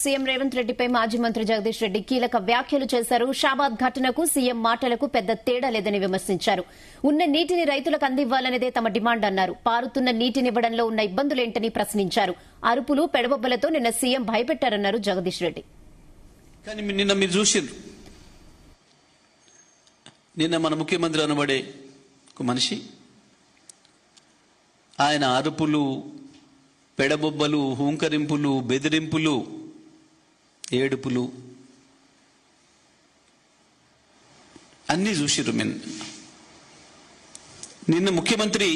CM Revanth రెడ్డిపై మాజీ మంత్రి జగదీష్ రెడ్డి కీలక వ్యాఖ్యలు చేశారు. షాబాద్ ఘటనకు సీఎం మాటలకు పెద్ద తేడా లేదని విమర్శించారు. ఉన్న నీటిని రైతులకు అందివ్వాలనేదే తమ డిమాండ్ అన్నారు. పారుతున్న నీటినివ్వడంలో ఉన్న ఇబ్బందులేంటని ప్రశ్నించారు. అరుపులు పెడబొబ్బలతో నిన్న సీఎం భయపెట్టారన్నారు జగదీష్ రెడ్డి. కానీ నిన్న మీరు చూసిండ్రు, నిన్న మన ముఖ్యమంత్రి అనబడే ఒక మనిషి ఆయన అరుపులు, పెడబొబ్బలు, హూంకరింపులు, బెదిరింపులు, ఏడుపులు అన్నీ చూసిర్రు. నిన్న ముఖ్యమంత్రి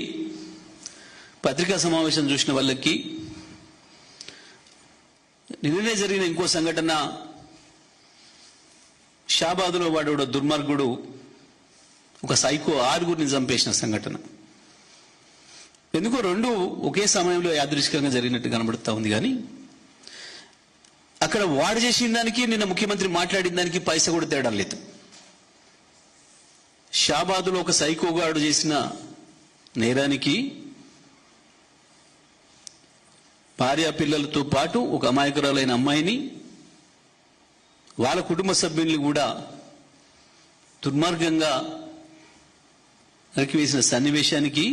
పత్రికా సమావేశం చూసిన వాళ్ళకి నిన్ననే జరిగిన ఇంకో సంఘటన, షాబాదులో వాడు దుర్మార్గుడు ఒక సైకో 6గురిని చంపేసిన సంఘటన. ఎందుకో రెండు ఒకే సమయంలో యాదృచ్ఛికంగా జరిగినట్టు కనబడుతూ ఉంది. కానీ అక్కడ వాడు చేసిన దానికి నిన్న ముఖ్యమంత్రి మాట్లాడిన దానికి పైసా కూడా తేడా లేదు. షాబాదులో ఒక సైకోగాడు చేసిన నేరానికి భార్య పిల్లలతో పాటు ఒక అమాయకురాలైన అమ్మాయిని, వాళ్ళ కుటుంబ సభ్యుల్ని కూడా దుర్మార్గంగా నరికివేసిన సన్నివేశానికి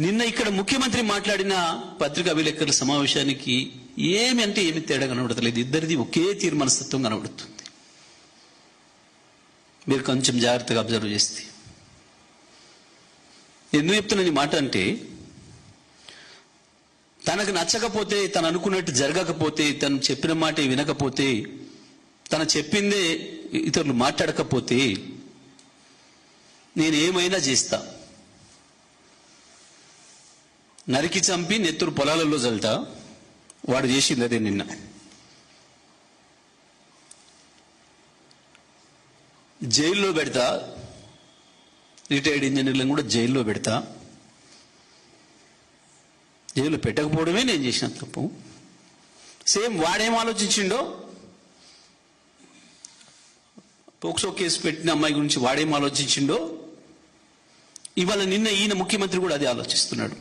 నిన్న ఇక్కడ ముఖ్యమంత్రి మాట్లాడిన పత్రికా విలేకరుల సమావేశానికి ఏమి తేడా కనబడతలేదు. ఇద్దరిది ఒకే తీరు మనస్తత్వం కనబడుతుంది. మీరు కొంచెం జాగ్రత్తగా అబ్జర్వ్ చేస్తే. ఎందుకు చెప్తున్నా ఈ మాట అంటే, తనకు నచ్చకపోతే, తను అనుకున్నట్టు జరగకపోతే, తను చెప్పిన మాట వినకపోతే, తను చెప్పిందే ఇతరులు మాట్లాడకపోతే నేనేమైనా చేస్తా, నరికి చంపి నెత్తురు పొలాలలో చల్లుతా. వాడు చేసింది అదే. నిన్న జైల్లో పెడతా, రిటైర్డ్ ఇంజనీర్లను కూడా జైల్లో పెడతా. జైల్లో పెట్టకపోవడమే నేను చేసిన తప్పు. సేమ్ వాడేం ఆలోచించిండో, పోక్సో కేసు పెట్టిన అమ్మాయి గురించి వాడేం ఆలోచించిండో, ఇవాళ నిన్న ఈయన ముఖ్యమంత్రి కూడా అదే ఆలోచిస్తున్నాడు.